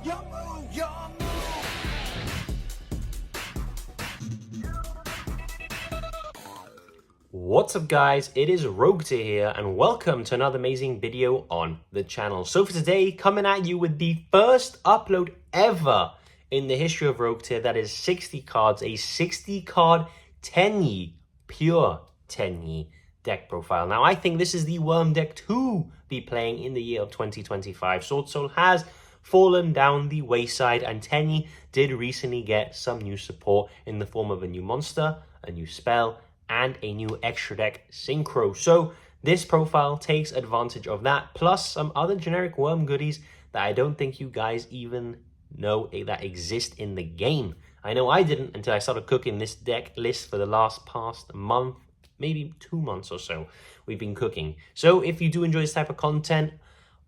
Your move, your move. What's up guys, it is Yugioh here and welcome to another amazing video on the channel. So for today, coming at you with the first upload ever in the history of Yugioh, that is 60 cards, a 60 card Tenyi, pure Tenyi deck profile. Now I think this is the Wyrm deck to be playing in the year of 2025. Sword Soul has fallen down the wayside and Tenyi did recently get some new support in the form of a new monster, a new spell, and a new extra deck synchro. So this profile takes advantage of that, plus some other generic Wyrm goodies that I don't think you guys even know that exist in the game. I know I didn't until I started cooking this deck list for the past month, maybe 2 months or so we've been cooking. So if you do enjoy this type of content,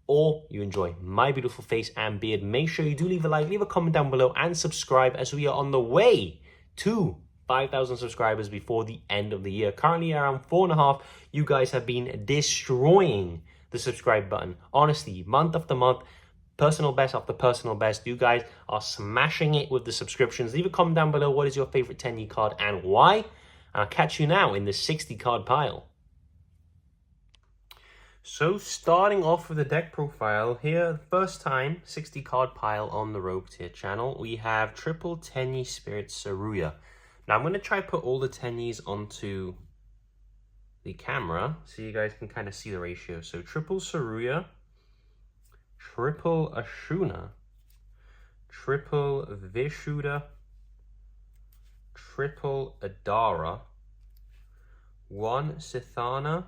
or you enjoy my beautiful face and beard, make sure you do leave a like, leave a comment down below, and subscribe, as we are on the way to 5,000 subscribers before the end of the year. Currently around 4.5. You guys have been destroying the subscribe button. Honestly, month after month, personal best after personal best. You guys are smashing it with the subscriptions. Leave a comment down below. What is your favorite Tenyi card and why? And I'll catch you now in the 60 card pile. So starting off with the deck profile here, first time 60 card pile on the Yugioh channel, we have triple Tenyi Spirit Saruya. Now I'm going to try to put all the Tenyis onto the camera so you guys can kind of see the ratio. So triple Saruya, triple Ashuna, triple Vishuddha, triple Adara, one Sithana,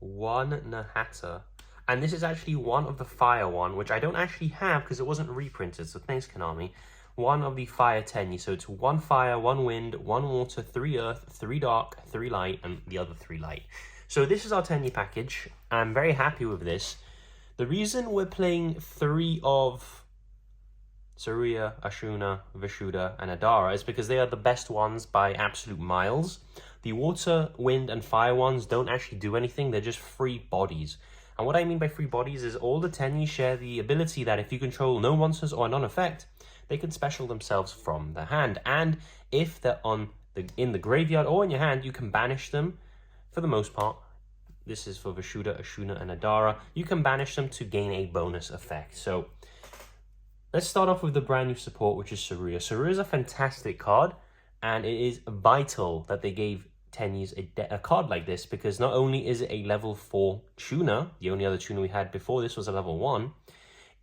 one Nahata, and this is actually one of the fire one, which I don't actually have because it wasn't reprinted, so thanks Konami. One of the fire Tenyi, so it's 1 fire, 1 wind, 1 water, 3 earth, 3 dark, 3 light, and the other 3 light. So this is our Tenyi package. I'm very happy with this. The reason we're playing 3 of Saruya, Ashuna, Vishuddha, and Adara is because they are the best ones by absolute miles. The water, wind, and fire ones don't actually do anything, they're just free bodies. And what I mean by free bodies is all the Tenyi share the ability that if you control no monsters or a non-effect, they can special themselves from the hand. And if they're in the graveyard or in your hand, you can banish them for the most part. This is for Vishuddha, Ashuna, and Adara. You can banish them to gain a bonus effect. So let's start off with the brand new support, which is Saruya. Saruya is a fantastic card, and it is vital that they gave Tenyis a card like this, because not only is it a level 4 tuner, the only other tuner we had before this was a level 1,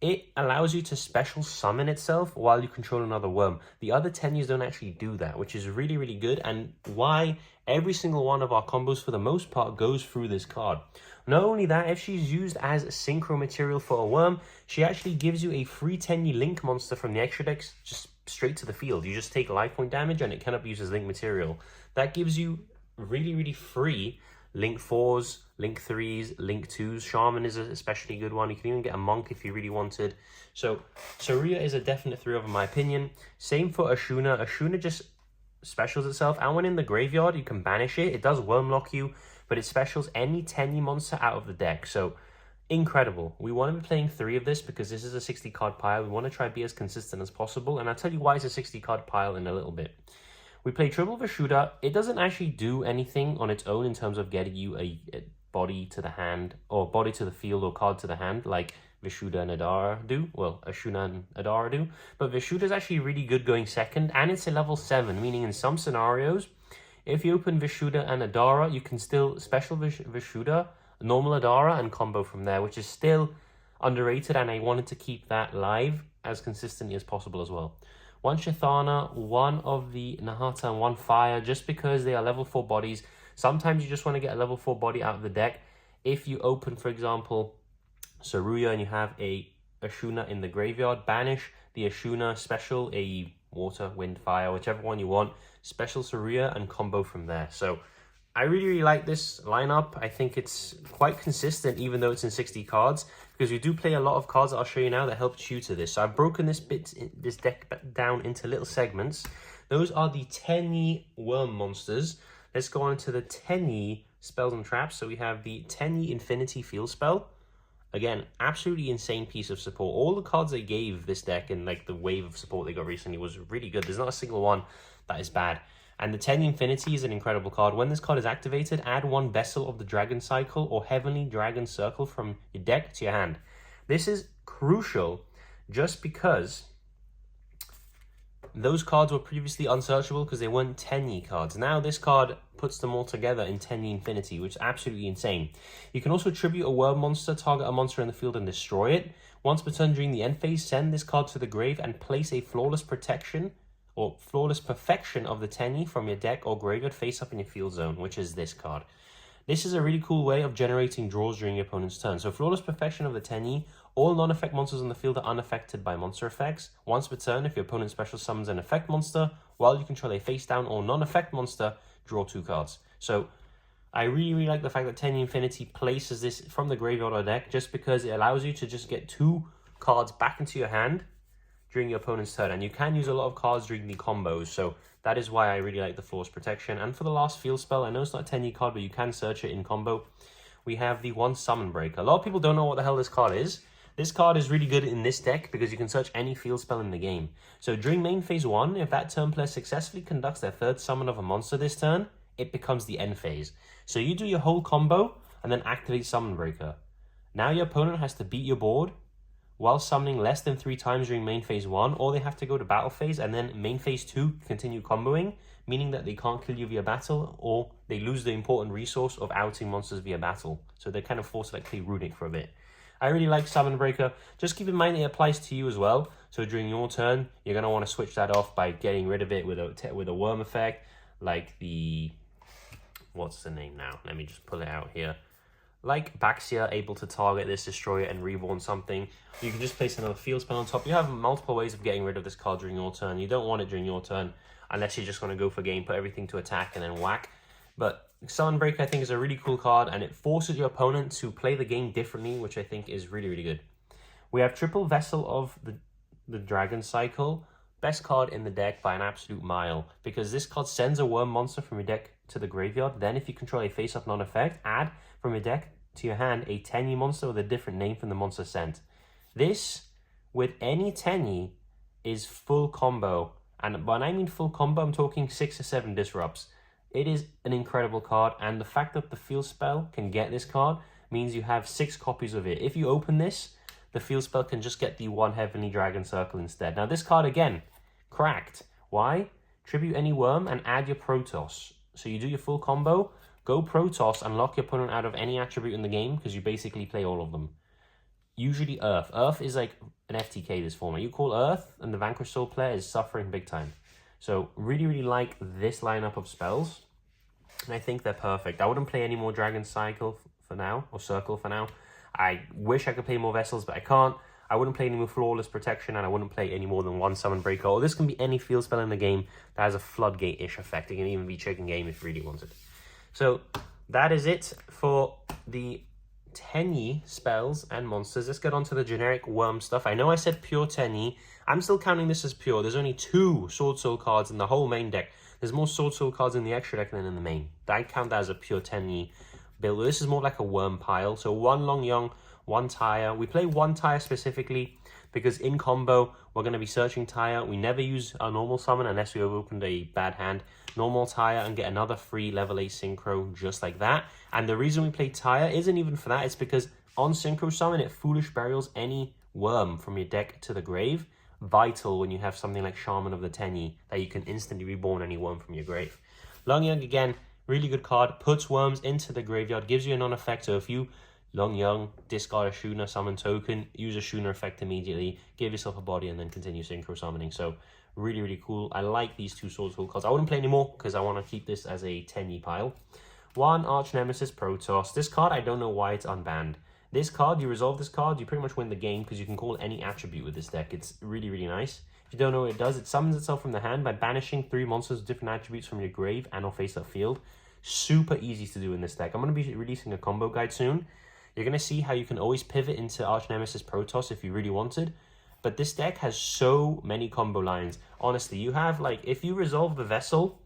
it allows you to special summon itself while you control another Wyrm. The other Tenyis don't actually do that, which is really, really good, and why every single one of our combos, for the most part, goes through this card. Not only that, if she's used as synchro material for a Wyrm, she actually gives you a free Tenyi Link monster from the extra decks just straight to the field. You just take life point damage and it cannot be used as Link material. That gives you really, really free Link 4s, Link 3s, Link 2s. Shaman is an especially good one. You can even get a Monk if you really wanted. So Saruya is a definite 3 over my opinion. Same for Ashuna. Ashuna just specials itself, and when in the graveyard, you can banish it. It does Wyrm lock you, but it specials any Tenyi monster out of the deck. So incredible. We want to be playing 3 of this because this is a 60 card pile. We want to try to be as consistent as possible, and I'll tell you why it's a 60 card pile in a little bit. We play triple Vishuddha. It doesn't actually do anything on its own in terms of getting you a body to the hand, or body to the field, or card to the hand, like Vishuddha and Adara do. Well, Ashuna and Adara do. But Vishuddha is actually really good going second, and it's a level 7, meaning in some scenarios, if you open Vishuddha and Adara, you can still special Vishuddha, normal Adara, and combo from there, which is still underrated, and I wanted to keep that live as consistently as possible as well. 1 Shithana, 1 of the Nahata, and 1 Fire, just because they are level 4 bodies. Sometimes you just want to get a level 4 body out of the deck. If you open, for example, Saruya and you have a Ashuna in the graveyard, banish the Ashuna, special a water, wind, fire, whichever one you want, special Saruya, and combo from there. So I really, really like this lineup. I think it's quite consistent, even though it's in 60 cards, because we do play a lot of cards that I'll show you now that help tutor this. So I've broken this deck down into little segments. Those are the Tenyi Wyrm monsters. Let's go on to the Tenyi spells and traps. So we have the Tenyi Infinity Field spell, Again, absolutely insane piece of support. All the cards they gave this deck and like the wave of support they got recently was really good. There's not a single one that is bad. And the Tenyi Infinity is an incredible card. When this card is activated, add one Vessel of the Dragon Cycle or Heavenly Dragon Circle from your deck to your hand. This is crucial just because those cards were previously unsearchable because they weren't Tenyi cards. Now this card puts them all together in Tenyi Infinity, which is absolutely insane. You can also tribute a Wyrm monster, target a monster in the field and destroy it. Once per turn during the end phase, send this card to the grave and place a Flawless Protection or Flawless Perfection of the Tenyi from your deck or graveyard face up in your field zone, which is this card. This is a really cool way of generating draws during your opponent's turn. So Flawless Perfection of the Tenyi, all non-effect monsters on the field are unaffected by monster effects. Once per turn, if your opponent special summons an effect monster, while you control a face-down or non-effect monster, draw 2 cards. So I really like the fact that Tenyi Infinity places this from the graveyard or deck just because it allows you to just get 2 cards back into your hand during your opponent's turn. And you can use a lot of cards during the combos, so that is why I really like the Flawless Protection. And for the last field spell, I know it's not a Tenyi card, but you can search it in combo. We have the 1 Summon Breaker. A lot of people don't know what the hell this card is. This card is really good in this deck because you can search any field spell in the game. So during main phase 1, if that turn player successfully conducts their 3rd summon of a monster this turn, it becomes the end phase. So you do your whole combo and then activate Summon Breaker. Now your opponent has to beat your board while summoning less than 3 times during main phase 1, or they have to go to battle phase and then main phase 2 continue comboing, meaning that they can't kill you via battle, or they lose the important resource of outing monsters via battle. So they're kind of forced to like play Runic for a bit. I really like Summon Breaker. Just keep in mind it applies to you as well. So during your turn, you're going to want to switch that off by getting rid of it with a Wyrm effect, like the... what's the name now? Let me just pull it out here. Like Baxia, able to target this, destroy it, and reborn something. You can just place another field spell on top. You have multiple ways of getting rid of this card during your turn. You don't want it during your turn unless you're just going to go for game, put everything to attack, and then whack. But Summon Breaker, I think, is a really cool card, and it forces your opponent to play the game differently, which I think is really good. We have Triple Vessel of the Dragon Cycle. Best card in the deck by an absolute mile, because this card sends a Wyrm monster from your deck to the graveyard. Then if you control a face-up non-effect, add from your deck to your hand a Tenyi monster with a different name from the monster sent. This, with any Tenyi, is full combo. And when I mean full combo, I'm talking 6 or 7 disrupts. It is an incredible card, and the fact that the field spell can get this card means you have 6 copies of it. If you open this, the field spell can just get the 1 Heavenly Dragon Circle instead. Now this card, again, cracked. Why? Tribute any Wyrm and add your Protoss. So you do your full combo, go Protoss and lock your opponent out of any attribute in the game because you basically play all of them. Usually Earth. Earth is like an FTK this format. You call Earth and the Vanquished Soul player is suffering big time. So really like this lineup of spells. And I think they're perfect. I wouldn't play any more Dragon Cycle for now, or Circle for now. I wish I could play more Vessels, but I can't. I wouldn't play any more Flawless Protection, and I wouldn't play any more than 1 Summon Breaker. Or this can be any field spell in the game that has a Floodgate-ish effect. It can even be chicken game if you really wanted. So that is it for the Tenyi spells and monsters. Let's get on to the generic Wyrm stuff. I know I said pure Tenyi. I'm still counting this as pure. There's only 2 Sword Soul cards in the whole main deck. There's more Sword Soul cards in the extra deck than in the main. I count that as a pure Tenyi build. This is more like a Wyrm pile. So 1 Long Young, 1 Tire. We play 1 Tire specifically because in combo, we're going to be searching Tire. We never use our normal summon unless we have opened a bad hand. Normal Tire and get another free level 8 Synchro just like that. And the reason we play Tire isn't even for that. It's because on Synchro Summon, it Foolish Burials any Wyrm from your deck to the grave. Vital when you have something like Shaman of the Tenyi that you can instantly reborn any Wyrm from your grave. Long Young, again, really good card. Puts Wyrms into the graveyard, gives you a non-effect. So if you Long Young, discard a Shuna, summon token, use a Shuna effect immediately, give yourself a body, and then continue Synchro Summoning. So really cool. I like these 2 Sword Soul cards. I wouldn't play anymore because I want to keep this as a Tenyi pile. 1 Arch Nemesis Protoss. This card, I don't know why it's unbanned. This card, you resolve this card, you pretty much win the game because you can call any attribute with this deck. It's really nice. If you don't know what it does, it summons itself from the hand by banishing 3 monsters with different attributes from your grave and or face-up field. Super easy to do in this deck. I'm going to be releasing a combo guide soon. You're going to see how you can always pivot into Arch Nemesis Protoss if you really wanted. But this deck has so many combo lines. Honestly, you have like, if you resolve the Vessel,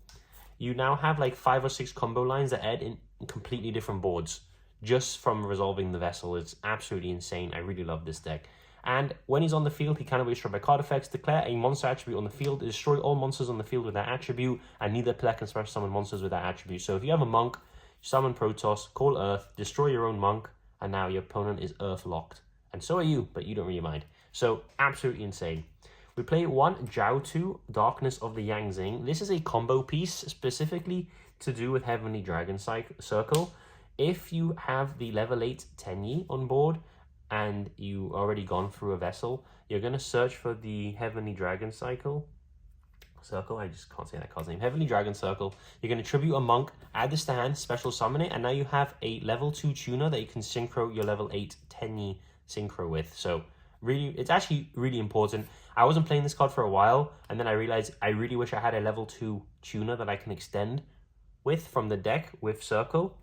you now have like 5 or 6 combo lines that add in completely different boards just from resolving the vessel. It's absolutely insane. I really love this deck. And when he's on the field, he cannot be destroyed by card effects. Declare a monster attribute on the field. Destroy all monsters on the field with that attribute, and neither player can special summon monsters with that attribute. So if you have a monk, summon Protoss, call Earth, destroy your own monk, and now your opponent is Earth locked. And so are you, but you don't really mind. So absolutely insane. We play one Jiao Darkness of the Yangzing. This is a combo piece specifically to do with Heavenly Dragon Circle. If you have the level 8 Tenyi on board and you already gone through a vessel, you're going to search for the Heavenly Dragon Circle. I just can't say that card's name. Heavenly Dragon Circle. You're going to tribute a monk, add this to hand, special summon it, and now you have a level 2 tuner that you can synchro your level 8 Tenyi synchro with. So really, it's actually really important. I wasn't playing this card for a while, and then I realized I really wish I had a level 2 tuner that I can extend with from the deck with Circle.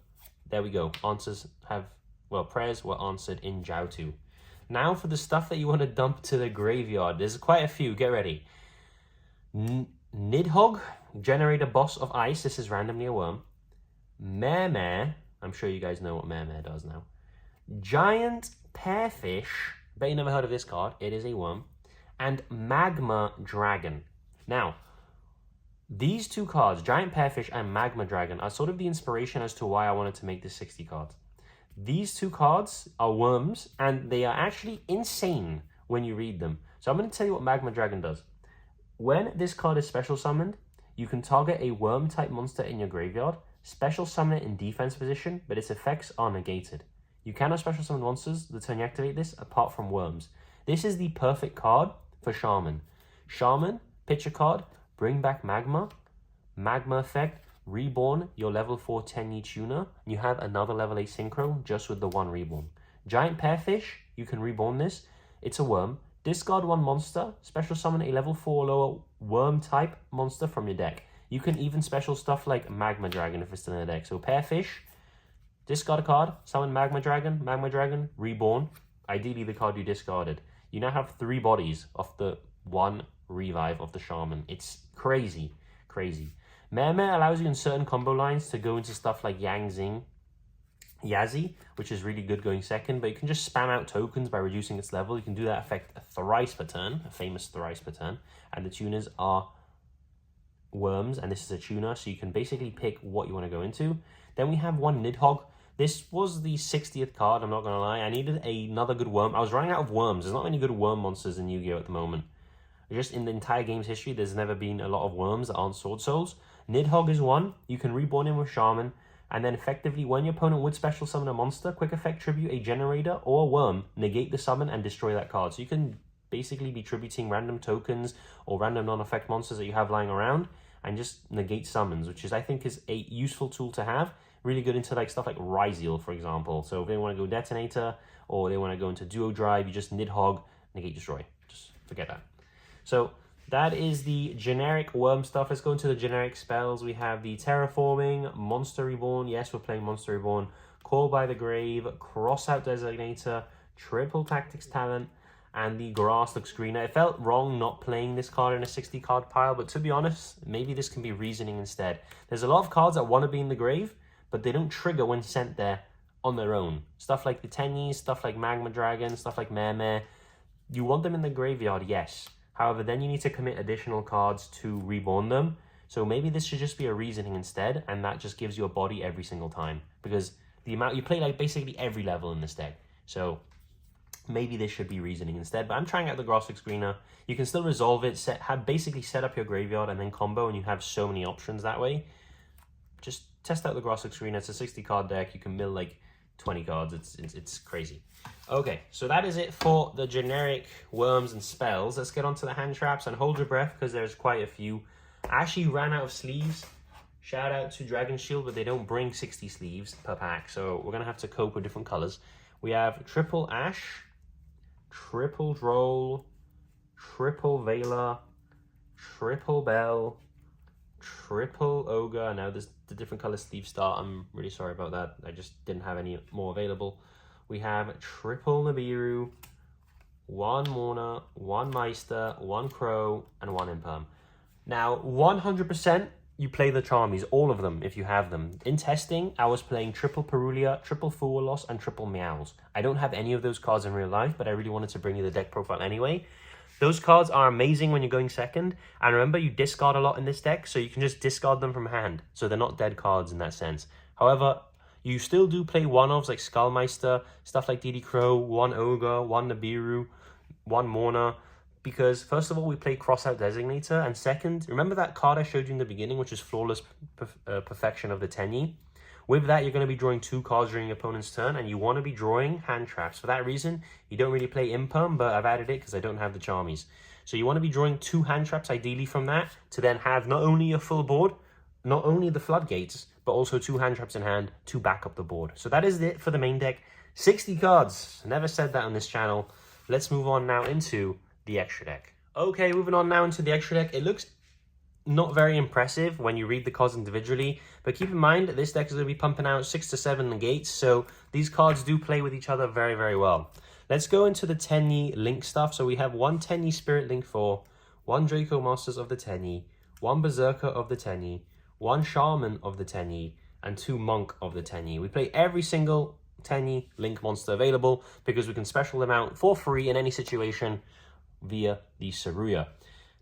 There we go. Prayers were answered in Jiao. Now for the stuff that you want to dump to the graveyard. There's quite a few. Get ready. Nidhogg, Generator Boss of Ice. This is randomly a worm. Mare. I'm sure you guys know what Mare does now. Giant Pearfish. Bet you never heard of this card. It is a worm. And Magma Dragon. Now, these two cards, Giant Pearfish and Magma Dragon, are sort of the inspiration as to why I wanted to make this 60 cards. These two cards are worms, and they are actually insane when you read them. So I'm going to tell you what Magma Dragon does. When this card is special summoned, you can target a worm-type monster in your graveyard, special summon it in defense position, but its effects are negated. You cannot special summon monsters the turn you activate this, apart from worms. This is the perfect card for Shaman. Shaman, pitch a card, bring back Magma, Magma effect, reborn your level 4 Tenyi tuner, and you have another level 8 synchro just with the one reborn. Giant Pearfish, you can reborn this. It's a worm. Discard one monster, special summon a level 4 lower worm type monster from your deck. You can even special stuff like Magma Dragon if it's still in the deck. So Pearfish, discard a card, summon Magma Dragon, reborn. Ideally the card you discarded. You now have 3 bodies of the one revive of the Shaman. It's crazy. Mare allows you in certain combo lines to go into stuff like Yangzing, Yazi, which is really good going second, but you can just spam out tokens by reducing its level. You can do that effect thrice per turn, a famous thrice per turn, and the tuners are worms, and this is a tuner, so you can basically pick what you want to go into. Then we have one Nidhogg. This was the 60th card, I'm not going to lie. I needed another good worm. I was running out of worms. There's not many good worm monsters in Yu-Gi-Oh! At the moment. Just in the entire game's history, there's never been a lot of worms that aren't Sword Souls. Nidhogg is one. You can reborn him with Shaman. And then effectively, when your opponent would special summon a monster, quick effect tribute a generator or a worm, negate the summon and destroy that card. So you can basically be tributing random tokens or random non-effect monsters that you have lying around and just negate summons, which is, I think, is a useful tool to have. Really good into like stuff like Ryzeal, for example. So if they want to go Detonator or they want to go into Duo Drive, you just Nidhogg, negate, destroy. Just forget that. So that is the generic worm stuff. Let's go into the generic spells. We have the Terraforming, Monster Reborn. Yes, we're playing Monster Reborn. Call by the Grave, Crossout Designator, Triple Tactics Talent, and the Grasslook Screener. It felt wrong not playing this card in a 60 card pile, but to be honest, maybe this can be reasoning instead. There's a lot of cards that want to be in the grave, but they don't trigger when sent there on their own. Stuff like the Tenyi, stuff like Magma Dragon, stuff like Mare. You want them in the graveyard, yes. However, then you need to commit additional cards to reborn them. So maybe this should just be a reasoning instead, and that just gives you a body every single time. Because the amount you play like basically every level in this deck. So maybe this should be reasoning instead. But I'm trying out the Grasslook Screener. You can still resolve it, basically set up your graveyard and then combo, and you have so many options that way. Just test out the Grasslook Screener. It's a 60 card deck. You can mill like 20 cards. It's crazy. Okay, so that is it for the generic worms and spells. Let's get on to the hand traps and hold your breath because there's quite a few. I actually ran out of sleeves. Shout out to Dragon Shield, but they don't bring 60 sleeves per pack, so we're going to have to cope with different colors. We have Triple Ash, Triple Droll, Triple Vela, Triple Bell, Triple Ogre. Now there's the different color sleeve start. I'm really sorry about that. I just didn't have any more available. We have Triple Nibiru, 1 Mourner, 1 Meister, 1 Crow, and 1 Imperm. Now, 100% you play the Charmies, all of them, if you have them. In testing, I was playing triple Perulia, triple Fuwalos, and triple Meows. I don't have any of those cards in real life, but I really wanted to bring you the deck profile anyway. Those cards are amazing when you're going second. And remember, you discard a lot in this deck, so you can just discard them from hand. So they're not dead cards in that sense. However, you still do play one-offs like Skullmeister, stuff like DD Crow, one Ogre, one Nibiru, one Mourner. Because first of all, we play Crossout Designator, and second, remember that card I showed you in the beginning, which is Flawless Perfection of the Tenyi? With that, you're going to be drawing 2 cards during your opponent's turn, and you want to be drawing hand traps. For that reason, you don't really play Imperm, but I've added it because I don't have the Charmies. So you want to be drawing 2 hand traps, ideally, from that, to then have not only your full board, not only the floodgates, but also 2 hand traps in hand to back up the board. So that is it for the main deck. 60 cards. Never said that on this channel. Let's move on now into the extra deck. Okay, moving on now into the extra deck. It looks not very impressive when you read the cards individually, but keep in mind that this deck is going to be pumping out 6 to 7 negates, so these cards do play with each other very, very well. Let's go into the Tenyi link stuff. So we have 1 Tenyi Spirit Link 4, 1 Draco Masters of the Tenyi, 1 Berserker of the Tenyi, 1 Shaman of the Tenyi, and 2 Monk of the Tenyi. We play every single Tenyi link monster available because we can special them out for free in any situation via the Saruya.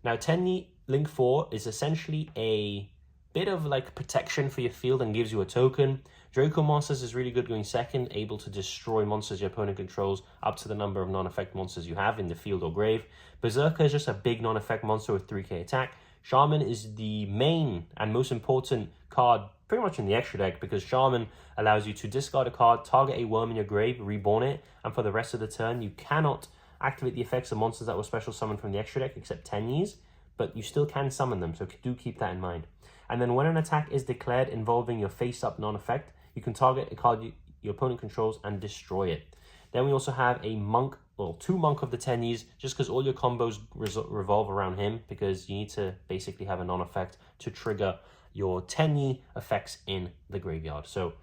Now, Tenyi Link 4 is essentially a bit of like protection for your field and gives you a token. Draco Masters is really good going second, able to destroy monsters your opponent controls up to the number of non-effect monsters you have in the field or grave. Berserker is just a big non-effect monster with 3k attack. Shaman is the main and most important card pretty much in the extra deck because Shaman allows you to discard a card, target a Wyrm in your grave, reborn it, and for the rest of the turn you cannot activate the effects of monsters that were special summoned from the extra deck except Tenyis, but you still can summon them, so do keep that in mind. And then when an attack is declared involving your face-up non-effect, you can target a card your opponent controls and destroy it. Then we also have a Monk, well, 2 Monk of the Tenyis, just because all your combos revolve around him, because you need to basically have a non-effect to trigger your Tenyi effects in the graveyard. So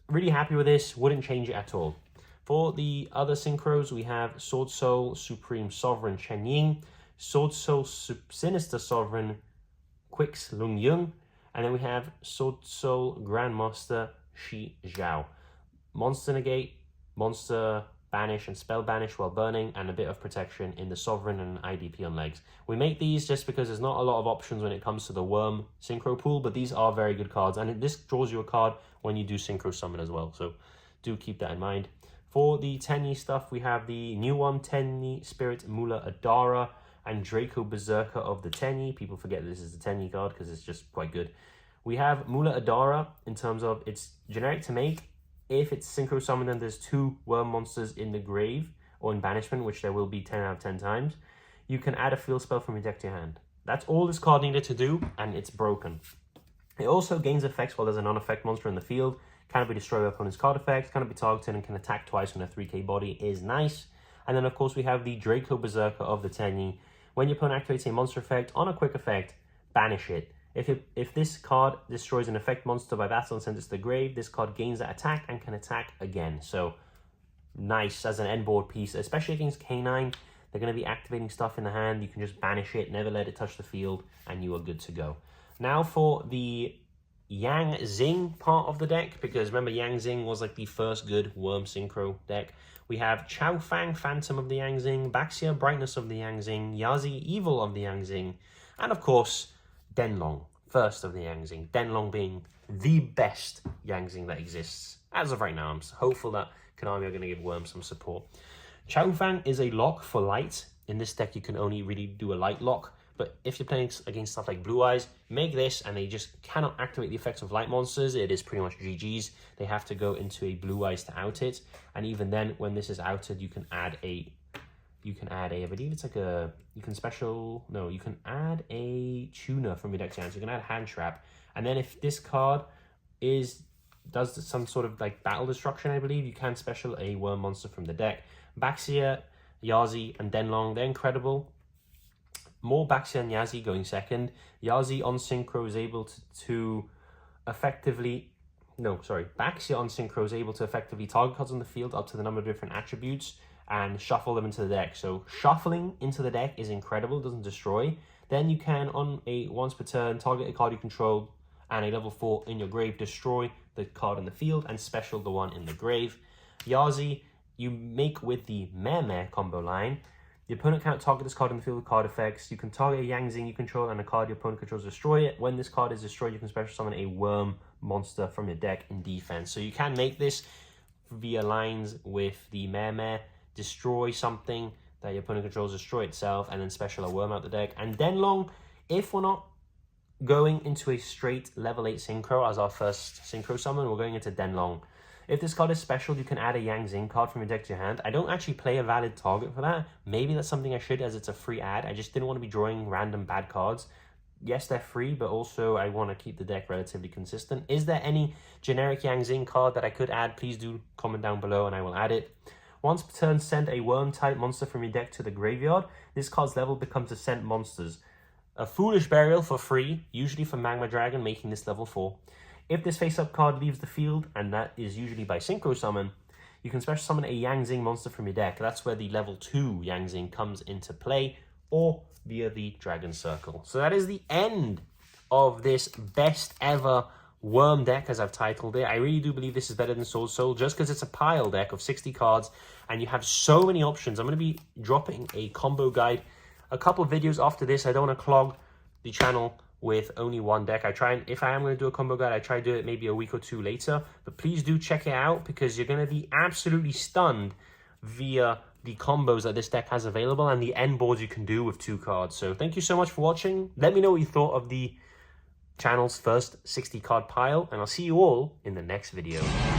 really happy with this, wouldn't change it at all. For the other synchros, we have Sword Soul Supreme Sovereign Chen Ying, Sword Soul Sinister Sovereign Quix Lung Yung, and then we have Sword Soul Grandmaster Shi Zhao. Monster Negate, Monster Banish and Spell Banish while burning, and a bit of protection in the Sovereign and IDP on legs. We make these just because there's not a lot of options when it comes to the Wyrm synchro pool, but these are very good cards, and this draws you a card when you do synchro summon as well, so do keep that in mind. For the Tenyi stuff, we have the new one, Tenyi Spirit Mula Adara and Draco Berserker of the Tenyi. People forget that this is the Tenyi card because it's just quite good. We have Mula Adara in terms of it's generic to make. If it's synchro summoned and there's 2 Wyrm monsters in the grave or in banishment, which there will be 10 out of 10 times, you can add a field spell from your deck to your hand. That's all this card needed to do, and it's broken. It also gains effects while there's a non-effect monster in the field. Cannot be destroyed by opponent's card effects, cannot be targeted, and can attack twice when a 3k body is nice. And then, of course, we have the Draco Berserker of the Tenyi. When your opponent activates a monster effect on a quick effect, banish it. If this card destroys an effect monster by battle and sends it to the grave, this card gains that attack and can attack again. So, nice as an end board piece, especially against K9. They're going to be activating stuff in the hand. You can just banish it, never let it touch the field, and you are good to go. Now for the Yang Xing part of the deck, because remember Yang Xing was like the first good Wyrm synchro deck. We have Chao Fang, Phantom of the Yang Xing, Baxia, Brightness of the Yang Xing, Yazi, Evil of the Yang Xing, and of course Denlong, first of the Yang Xing. Denlong being the best Yang Xing that exists as of right now. I'm hopeful that Konami are going to give Wyrm some support. Chao Fang is a lock for light. In this deck you can only really do a light lock. But if you're playing against stuff like Blue Eyes, make this and they just cannot activate the effects of light monsters. It is pretty much GG's. They have to go into a Blue Eyes to out it. And even then, when this is outed, you can add a, I believe it's like a, you can add a tuner from your deck to hand. So you can add Hand Trap. And then if this card does some sort of like battle destruction, I believe, you can special a Wyrm monster from the deck. Baxia, Yazi, and Denlong, they're incredible. More Baxia and Yazi going second. Yazi on synchro is able to effectively... Baxia on synchro is able to effectively target cards on the field up to the number of different attributes and shuffle them into the deck. So shuffling into the deck is incredible. It doesn't destroy. Then you can, on a once per turn, target a card you control and a level 4 in your grave, destroy the card in the field and special the one in the grave. Yazi, you make with the Meh combo line. The opponent cannot target this card in the field with card effects. You can target a Yang Zing you control and a card your opponent controls, destroy it. When this card is destroyed, you can special summon a Wyrm monster from your deck in defense. So you can make this via lines with the Meh, destroy something that your opponent controls, destroy itself, and then special a Wyrm out the deck. And Denlong, if we're not going into a straight level 8 Synchro as our first Synchro summon, we're going into Denlong. If this card is special, you can add a Yang Zing card from your deck to your hand. I don't actually play a valid target for that. Maybe that's something I should, as it's a free ad. I just didn't want to be drawing random bad cards. Yes, they're free, but also I want to keep the deck relatively consistent. Is there any generic Yang Zing card that I could add? Please do comment down below and I will add it. Once per turn, send a Wyrm-type monster from your deck to the graveyard. This card's level becomes to send monsters. A Foolish Burial for free, usually for Magma Dragon, making this level 4. If this face-up card leaves the field, and that is usually by Synchro Summon, you can special summon a Yang Zing monster from your deck. That's where the level 2 Yang Zing comes into play, or via the Dragon Circle. So that is the end of this best ever Wyrm deck, as I've titled it. I really do believe this is better than Sword Soul, just because it's a pile deck of 60 cards, and you have so many options. I'm going to be dropping a combo guide a couple of videos after this. I don't want to clog the channel with only one deck. I try, and if I am going to do a combo guide, I try to do it maybe a week or two later. But please do check it out, because you're going to be absolutely stunned via the combos that this deck has available and the end boards you can do with 2 cards. So thank you so much for watching. Let me know what you thought of the channel's first 60 card pile, and I'll see you all in the next video.